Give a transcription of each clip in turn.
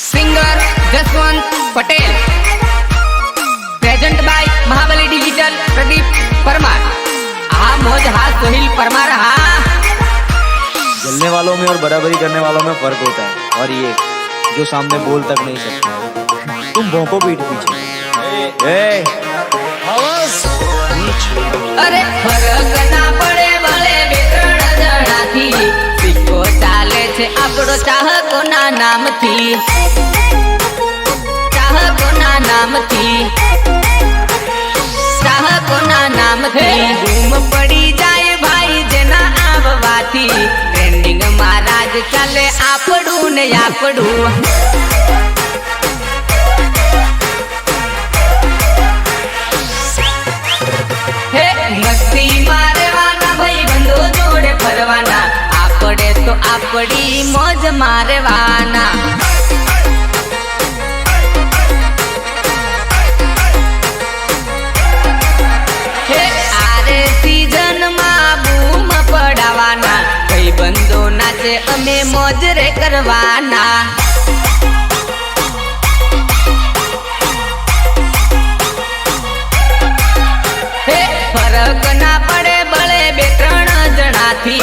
Singer Jaswant Patel, present by Mahabali digital Pradeep Parmar. हाँ मौज हाँ सोहिल परमार। हाँ जलने वालों में और बराबरी करने वालों में फर्क होता है, और ये जो सामने बोल तक नहीं सकते। तुम भौंको पीठ पीछे। अरे फरक ना पड़े भले बेत्रण जणाथी, सिक्को चाले छे आपड़ो चाहको ना नामथी, चाहको ना नामथी, चाहको ना नामथी। धूम पड़ी जाए भाई जेना आववाथी, ट्रेंडिंग महाराज चाले आपड़ू ने आपड़ू। मस्ती मारवाना भाई बंदो जोड़े फरवाना, आपड़े तो आपड़ी मौज मारवाना। आरे सीजन में बूम पड़ावाना, भाई बंदो नाचे अमे मौज रे करवाना। फरक ना पड़े बड़े बेत्रण जणाथी,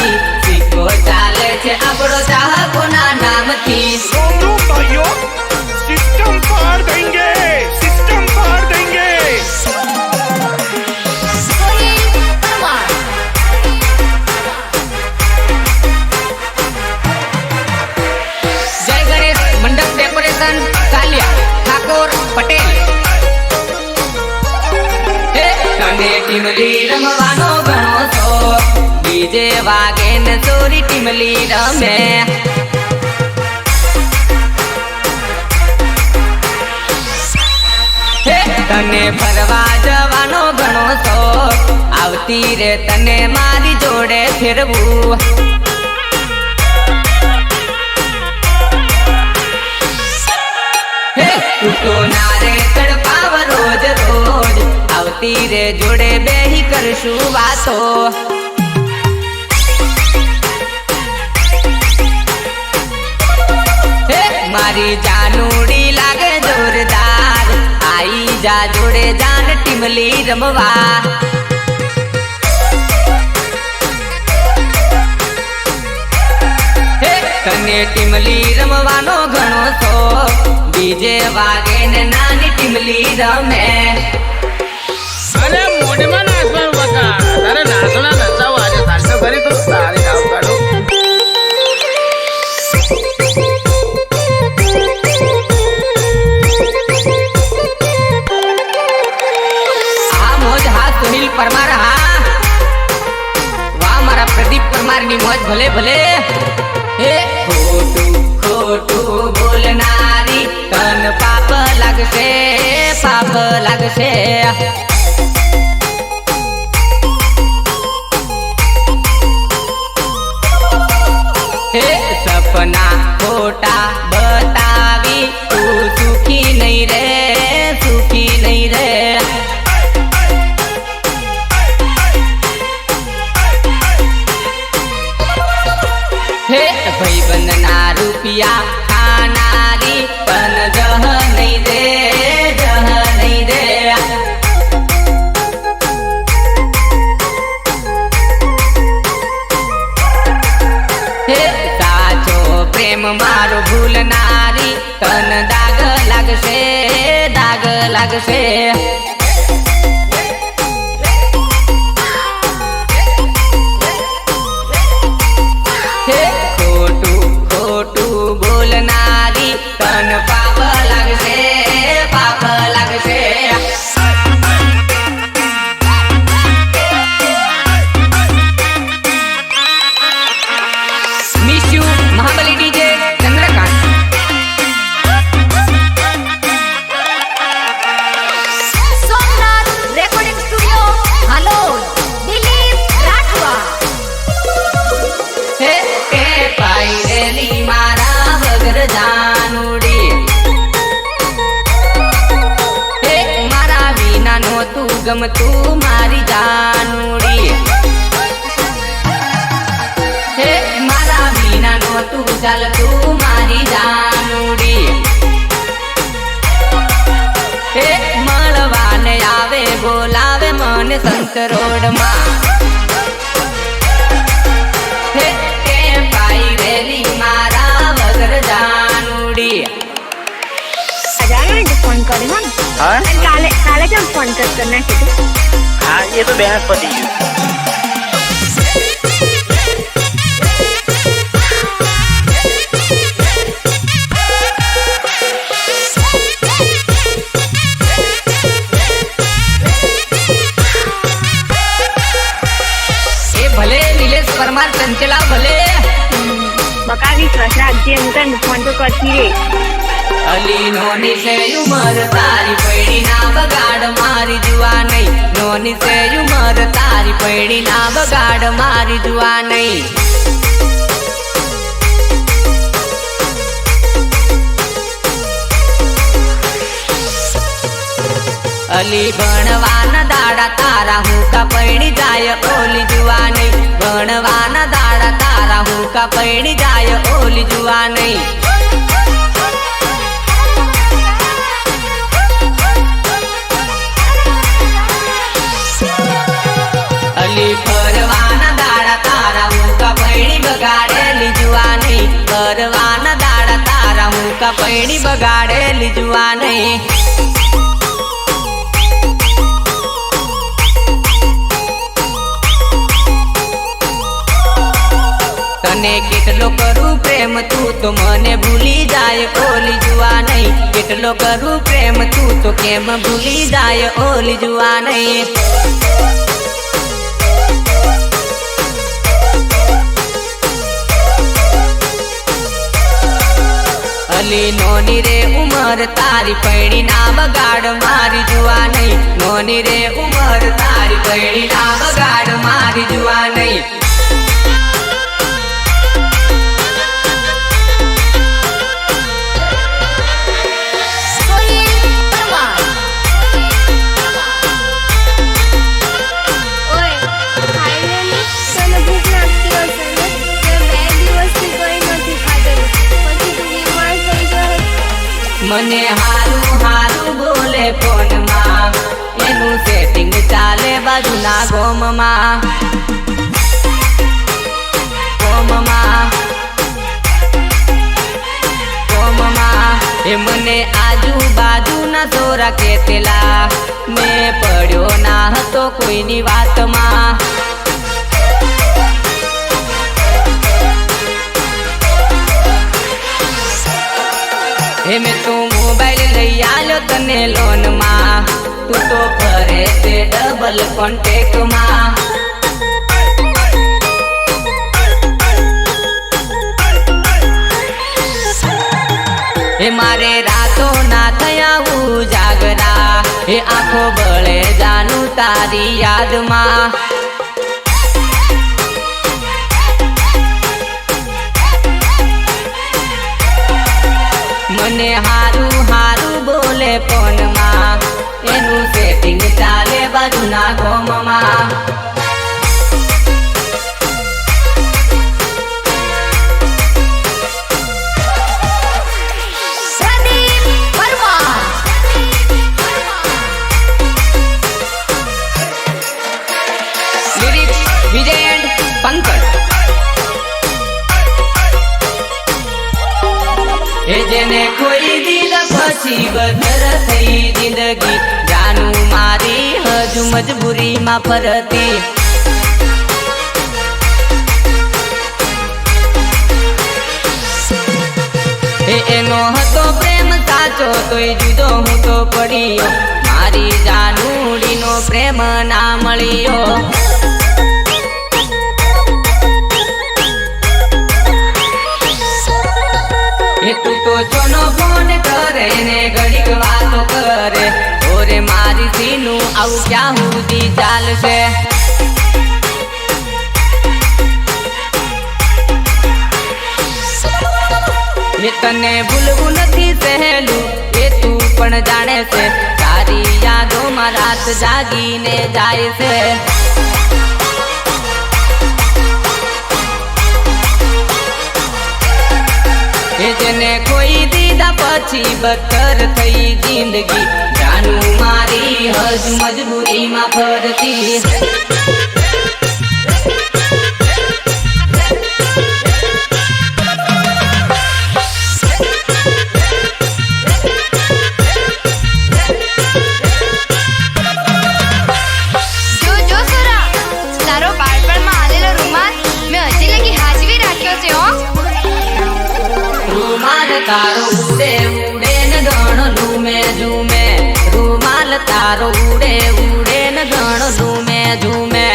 सिक्को चाले छे आपड़ो चाहको ना नामथी। दोनों भाइयों सिस्टम फाड़ देंगे, सिस्टम फाड़ देंगे। जय गणेश मंडप डेकोरेशन कालिया ठाकुर पटेल। तने टीमली रमवानो घणो शौक, डीजे वागे ने चोरी टीमली रमे। तने फरवा जवानो घणो शौक, आवती रे तने मारी जोड़े फिरवू। तू नारे तड़पाव रोज रोज, आवती रे जोड़े बेही करशु वातो। मारी जानूड़ी लागे जोरदार, आई जा जोड़े जान टीमली रमवा। तने टीमली रमवानो घणो शौक, डीजे वागे ने नानी टीमली रमे। अरे मोटे में नाचવાનું બકા, તારે નાચણા નચાવો આજે સાચો કરી તો સારી ગાવ કાઢો। આ મોજ હા સોહિલ પરમાર। હા વાહ મારા પ્રદીપ પરમાર ની મોજ ભલે ભલે। હે ખોટું ખોટું બોલનારી તન પાપ લાગશે, પાપ લાગશે। हे सपना खोटा बतावी, तू सुखी नहीं रे, सुखी नहीं रे। हे भाई बंदना रुपिया खानारी तन जह नहीं दे, जह नहीं दे। साचो प्रेम मारो भूलनारी तन दाग लागशे, दाग लागशे। खोटू खोटू बोलनारी तन पाप लागशे, पाप लागशे। Miss you Mahabali DJ Chandrakant. Somnath recording studio Halol, Dilip Rathwa. हे के पायरेली मारा वगर जानूड़ी, हे मारा विना नो तू गम तू मारी जानूड़ी। हे मारा विना नो तू चाल तू मारी जानूड़ी। અમે સંત રોડમાં હે કે ભાઈ રેલી મારા વગર જાનુડી जाना है फोन करे ना हाँ काले काले क्या फोन करना है तू हाँ ये तो बहस पति है ભલે નિલેશ પરમાર ચંચલા ભલે बका विश्वास રાખજે હું તને ફોન તો કરતી રે અલી નોની છે ઉમર તારી પૈડી ના બગાડ મારી જુવા નહીં નોની છે ઉમર તારી પૈડી ના બગાડ મારી જુવા નહીં અલી ભણવાના દાડા તારા હુકા પૈડી જાય ઓલી જુવા નહીં ભણવાના દાડા તારા હુકા પૈડી જાય ઓલી જુવા નહીં અલી ફરવાના દાડા તારા હુકા પૈડી બગાડેલી જુવા નહીં ફરવાના દાડા તારા હુકા પૈડી બગાડેલી જુવા નહીં તને કેટલો કરું પ્રેમ તું તો મને ભૂલી જાય ઓલી જુવા નહીં કેટલો કરું પ્રેમ તું તો કેમ ભૂલી જાય ઓલી જુવા નહીં અલી નોની રે ઉમર તારી પૈડી ના બગાડ મારી જુવા નહીં નોની રે ઉમર તારી પૈડી ના બગાડ મારી જુવા નહીં મને હારું હારું બોલે ફોનમાં એનું સેટિંગ ચાલે બાજુના ગોમમાં એ મને આજુબાજુના સોરા કેતેલા મેં પડ્યો ના હતો કોઈની વાતમાં હે મેં તો મોબાઈલ લઈ આલ્યો તને લોનમાં તું તો ફરે તે ડબલ કોન્ટેક્ટમાં હે મારે રાતો ના થયા ઉજાગરા હે આંખો બળે જાનું તારી યાદમાં મને હારું હારું બોલે ફોનમાં એનું સેટિંગ ચાલે બાજુના ગોમમાં પ્રદીપ પરમાર લિરિક્સ વિજય એન્ડ પંકજ એ જેને કોઈ દીધા પછી બદર થઈ જિંદગી જાનું મારી હજુ મજબૂરીમાં ફરતી એનો હતો પ્રેમ સાચો તોય જુદો હું તો પડ્યો મારી જાનુડીનો પ્રેમ ના મળ્યો તું તો ચોનો ફોન કરે ને ઘડીક વાતો કરે ઓરે મારી સીનું આવું ક્યાં સુધી ચાલશે તને ભૂલવું નથી સહેલું એ તું પણ જાણે છે તારી યાદોમાં રાત જાગીને જાય છે એ જેને કોઈ દીધા પછી બદતર થઈ જિંદગી જાનું મારી હજ મજબૂરીમાં ફરતી જો સુરા, તારો બાળપણમાં આલેલો રૂમાલ મેં હજી લગી હાજવી રાખ્યો છે હો. રૂમાલ તારો ઉડે ઉડે ને ગણ ઝૂમે ઝૂમે રૂમાલ તારો ઉડે ઉડે ને ગણ ઝૂમે ઝૂમે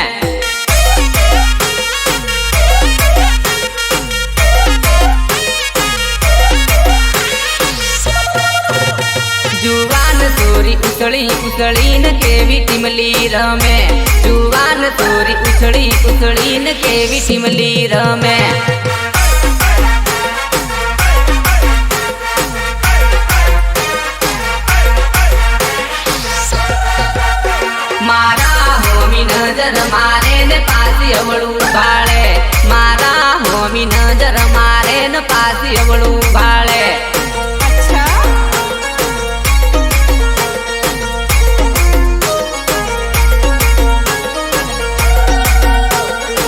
જુવાન તોરી ઉછળી ઉછળીને કેવી ટીમલી રમે જુવાન તોરી ઉછળી ઉછળીને કેવી ટીમલી રમે મારા હોમી નજર મારે ને પાછી અવળું ભાળે મારા હોમી નજર મારે ને પાછી અવળું ભાળે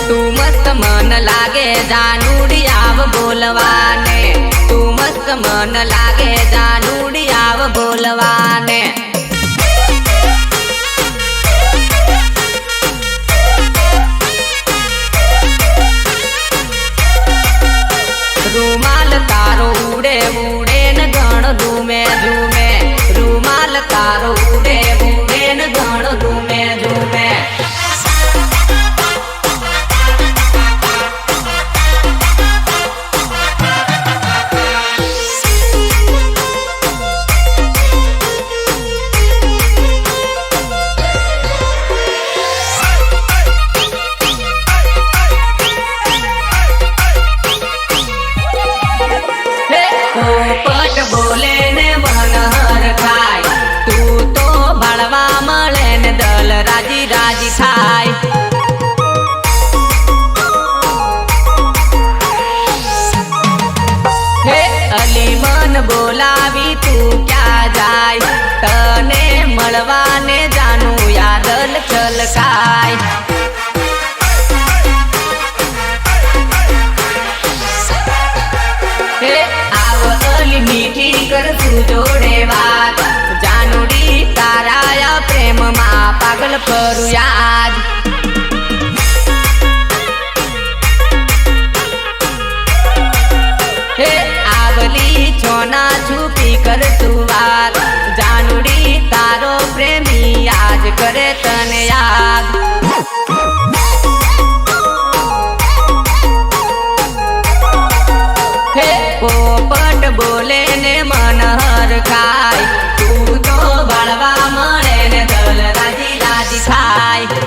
તું મસ્ત મન લાગે જાનુડી આવ બોલવાને તું મસ્ત મન લાગે જાનુડી આવ બોલવાને રૂમાલ તારો ઉડે ઉડે ને ગણ ઝૂમે ઝૂમે રૂમાલ તારો ઉડે ઉડે ને ગણ ઝૂમે ઝૂમે પોપટ બોલે ને મનહર ખાય તું તો ભળવા મળે ને દલ રાજી રાજી થાય હે અલી મન બોલાવી તું ક્યાં જાય તને મળવાને જાનું યાદલ છલકાય હે મીઠી કર તું જોડે વાત જાનુડી તારાયા પ્રેમમાં પાગલ કરું યાદ હે આવલી છોના છુપી કર તું વાત જાનુડી તારો પ્રેમી આજ કરે તને યાદ હે પોપટ બોલે ને મનહર ખાય તું તો ભળવા મળે ને દલ રાજી રાજી થાય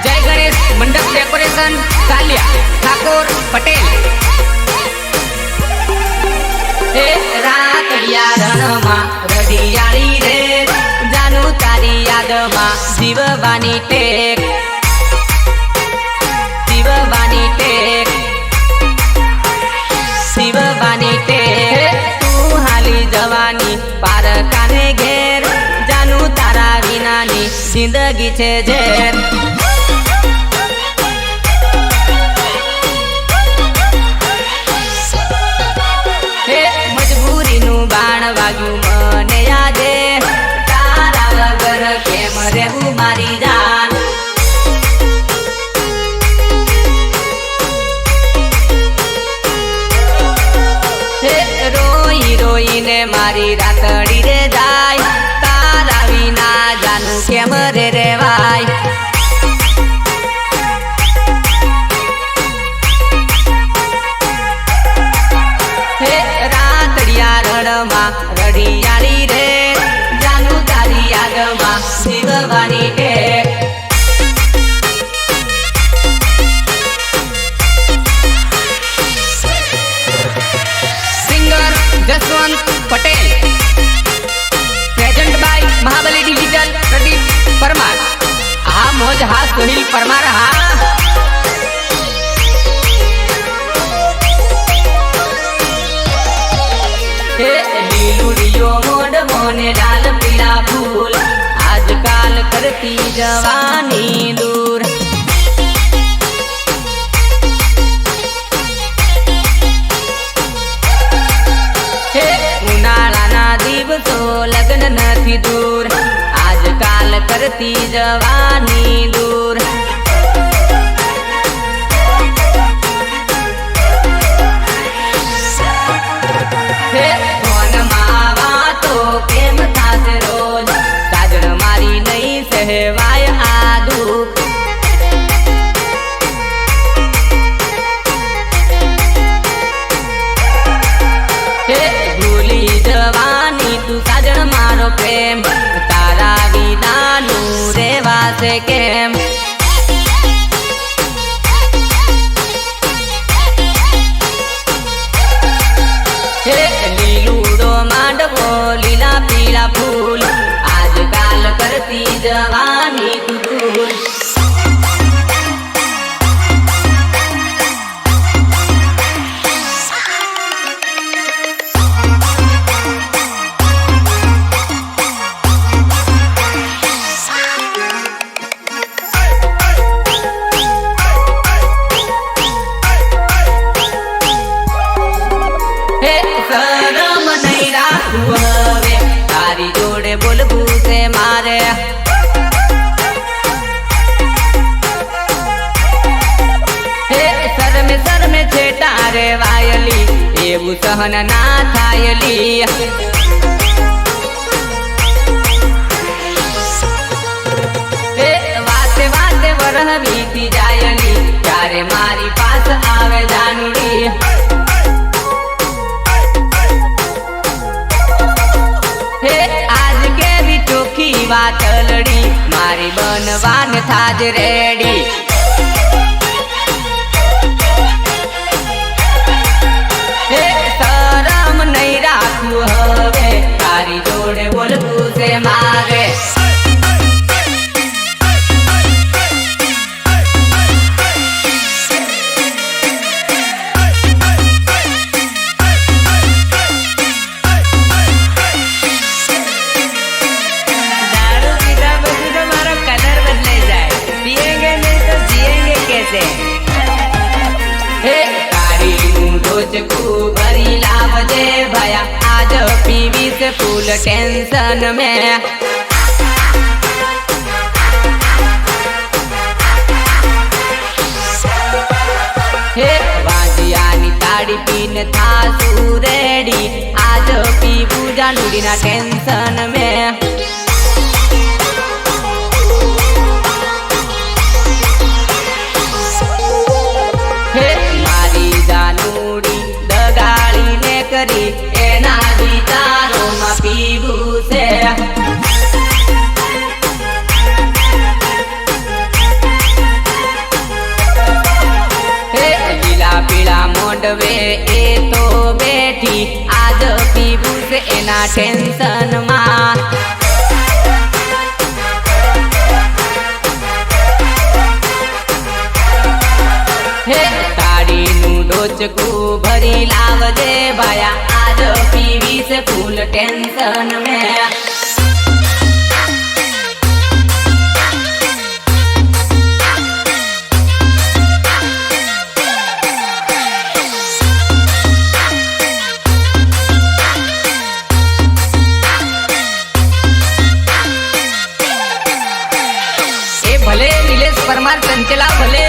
જય ગણેશ મંડપ ડેકોરેશન કાલિયા ઠાકોર પટેલ હે રાતડિયા રણમાં રડિયાળી રે જાનું તારી યાદમાં જીવવાની ટેક જીવવાની ટેક શિવવાની ટેક તું હાલી જવાની પારકાને ઘેર જાનું તારા વિનાની જિંદગી છે ઝેર મજબૂરીનું બાણ વાગ્યું મને યાદે તારા વગર કેમ રહેવું મારી જાન રોઈ રોઈને મારી રાતડી રે જાય તારા વિના જાનું કેમ રે રેવાય રાતડિયા રણમાં રડિયાળી રે જાનું તારી યાદમાં શિવવાની ટેક Patel present by Mahabali digital Pradeep Parmar हा मोज हा सोहिल परमार हा लीलुड़ियो मोड़ मोने डाल पीला फूल आजकाल करती जवानी दूर उनाळाना दिवसो लग्न नथी दूर आजकाल करती जवानी दूर सहवाय आदू भूली जवानी तू साजन मारो प्रेम तारा विना नू रेवा से केम लीलूड़ो मांडवो लीला पीला फूल आजकाल करती जवानी दूर शरम नहीं राखू हवे तारी जोड़े बोलबू से मारे सर में छेटा रे वायली एवं सहन ना थायली वाते वाते वरह बीती जायली ત્યારે મારી પાસ આવે જાનુડી आज के भी चोखी वातलड़ी मारी बनवान थाज रेडी शरम नहीं राखू हवे तारी जोड़े बोलबू से मारे भरी लावजे भया आज पीवी से फूल टेंशन में वाजियानी ताड़ी पीन था सूरेडी आज पीबू जानुड़ी ना टेंशन में करी एना विचारों में पीबू से पीला पीला मोडवे ए तो बैठी आज पीबू से एना टेंशन मां डोचकू भरी लावजे भाया आज पीवी से फूल टेंशन में ए भले नीलेश परमार चंचला भले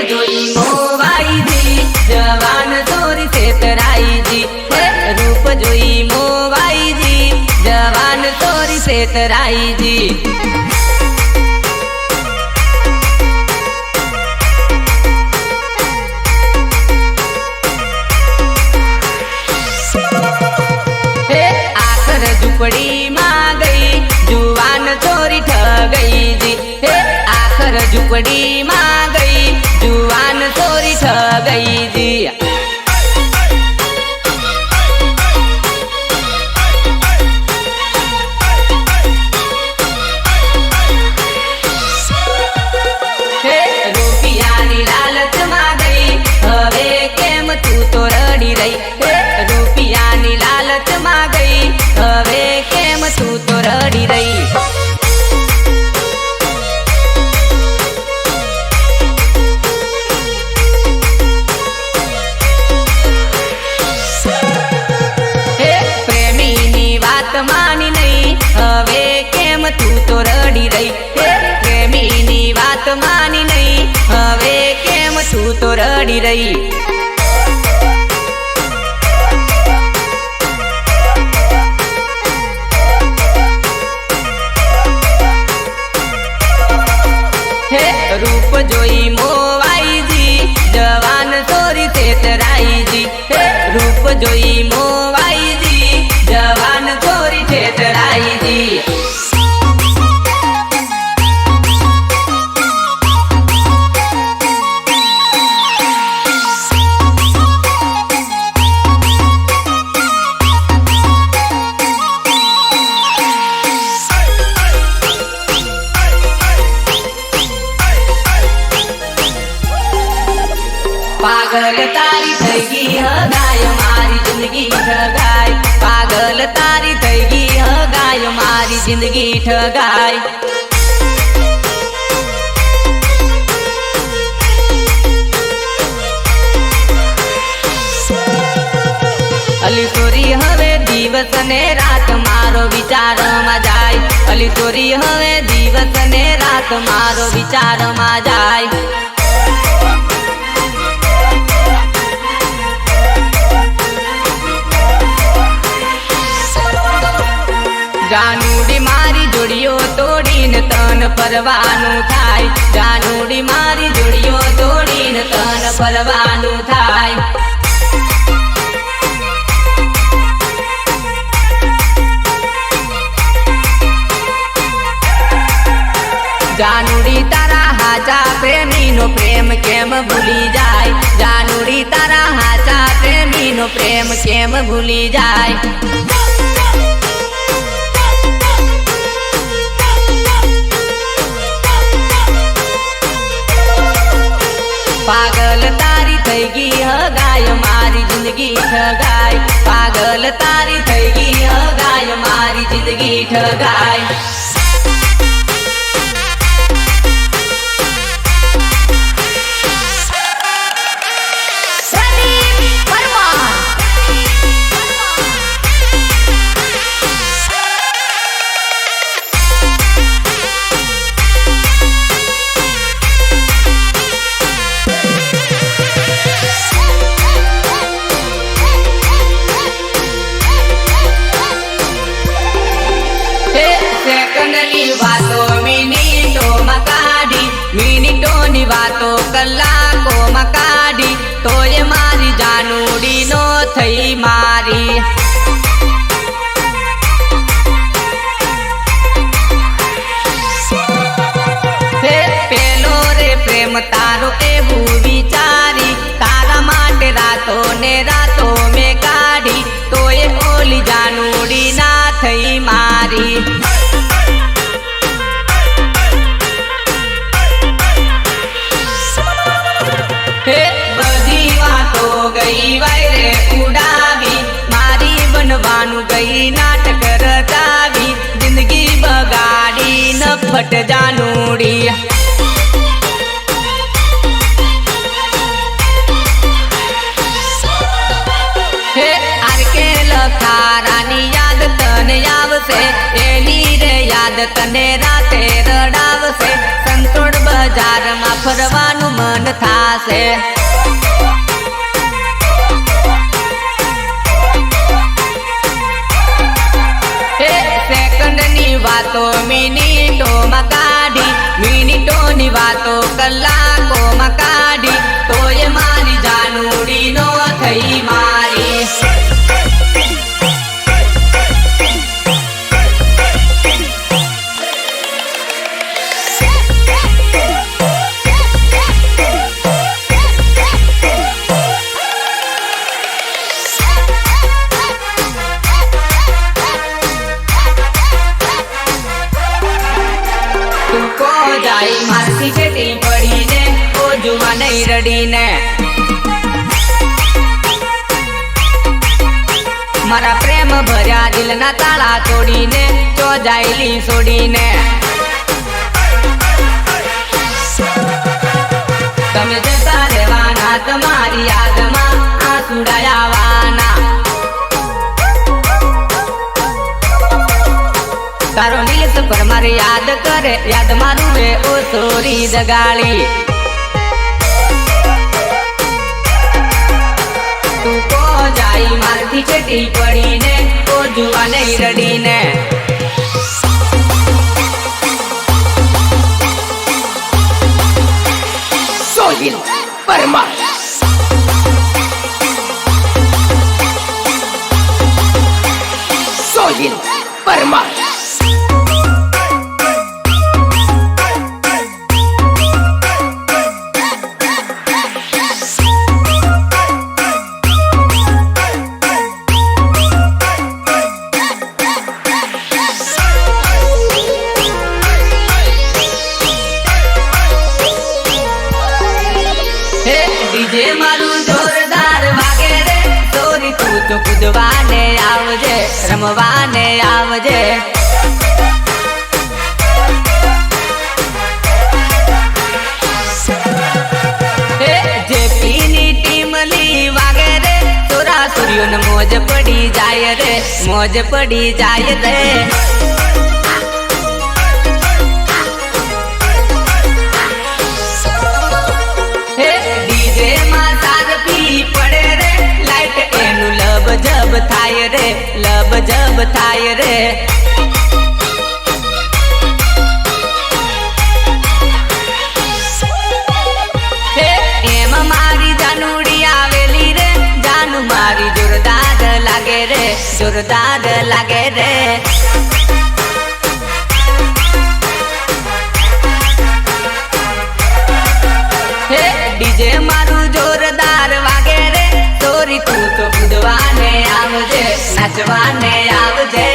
जोई मोवाई जी जवान तोरी से तराई जी रूप जोई मोवाई जी जवान तोरी से तराई जी आखर झुपड़ी मां गई जुवान तोरी ठ गई जी आखर झुपड़ी मां गई जुवान तोरी ठ गई માની નહીં, હવે કેમ તું તો રડી રહી. હે રૂપ જોઈ મોવાઈજી, જવાન સોરી છેતરાઈજી. હે રૂપ જોઈ મોવાઈજી, જવાન સોરી છેતરાઈજી. પાગલ તારી થઈ ગઈ હગાય મારી જિંદગી ઠગાય. પાગલ તારી થઈ ગઈ હગાય મારી જિંદગી ઠગાય. અલી ચોરી હવે દિવસ ને રાત મારો વિચારમાં જાય. અલી ચોરી હવે દિવસ ને રાત મારો વિચારમાં જાય. જાનુડી મારી જોડીઓ તોડીને તન પરવાનું થાય. જાનુડી મારી જોડીઓ તોડીને તન પરવાનું થાય. જાનુડી તારા હાચા પ્રેમીનો પ્રેમ કેમ ભૂલી જાય. જાનુડી તારા હાચા પ્રેમીનો પ્રેમ કેમ ભૂલી જાય. પાગલ તારી થઈ ગઈ હગાય મારી જિંદગી ઠગાય. પાગલ તારી થઈ ગઈ હગાય મારી જિંદગી ઠગાય. સેકન્ડની વાતો મિનિટોમાં કાઢી, મિનિટોની વાતો કલાકોમાં કાઢી, તોય મારી જાનુડી નો થઈ મારી. હે પેલો રે પ્રેમ તારો એવું વિચારી, તારા માટે રાતો ને રાતો મેં કાઢી, તોય ઓલી જાનુડી ના થઈ મારી. હે બધી વાતો ગઈ વાયરે ઉડાવી, મારી બનવાનું ગઈ નાટક રચાવી, જિંદગી બગાડી નફટ જાનુડી. હે આરકે લખારાની યાદ તને આવશે, એની રે યાદ તને રાતે રડાવશે, સંતોડ બજારમાં ફરવાનું મન થાશે. હે સેકન્ડની વાતો મિનિટોમાં કાઢી, મિનિટોની વાતો કલાકોમાં કાઢી, તોય મારી જાનુડી નો થઈ મારી. જાય મારથી છેટી પડીને, ઓજુમાં નહીં રડીને. મારા પ્રેમ ભર્યા દિલના તાળા તોડીને, ચોજાયેલી છોડીને. તમે જતા રહેવાના, તમારી યાદમાં આંસુડા આવવાના. તારો નીલ પરમાર યાદ કરે યાદ મારું રે ઓ સોરી જગાળી તું કો જાય મારથી છેટી પડીને ઓ જુવા નહીં રડીને સોહિલ પરમાર સોહિલ પરમાર ડીજે મારું જોરદાર વાગે રે સોરી તું તો કૂદવાને આવજે રમવાને આવજે જેપીની ટીમલી વાગે રે સોરા સૂર્યોને મોજ પડી જાય રે મોજ પડી જાય રે જબ થાય રે લબ જબ થાય રે એમાં મારી જાનુડી આવેલી રે જાનુ મારી જોરદાર લાગે રે જોરદાર લાગે રે ડીજે મારું જોરદાર વાગે રે સોરી તું તો કૂદવાને આવજે નાચવાને આવજે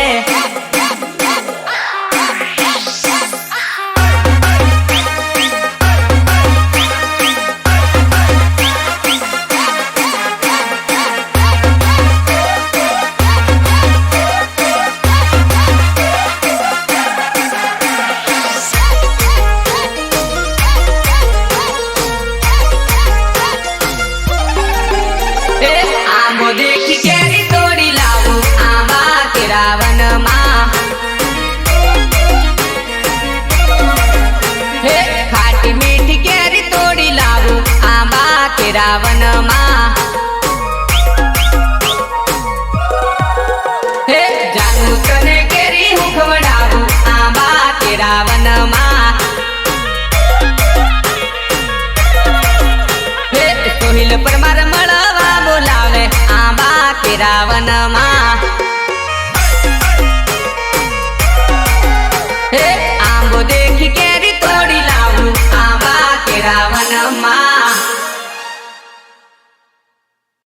देखी केरी तोड़ी लाऊ आंबा के रावण माँ हे खाटी मीठी केरी तोड़ी लाऊ आंबा के रावण माँ हे जानू तने केरी हूँ खवड़ाऊ आंबा के रावण माँ हे सोहिल परमार મળવા બોલાવે આંબા કે રાવણ માં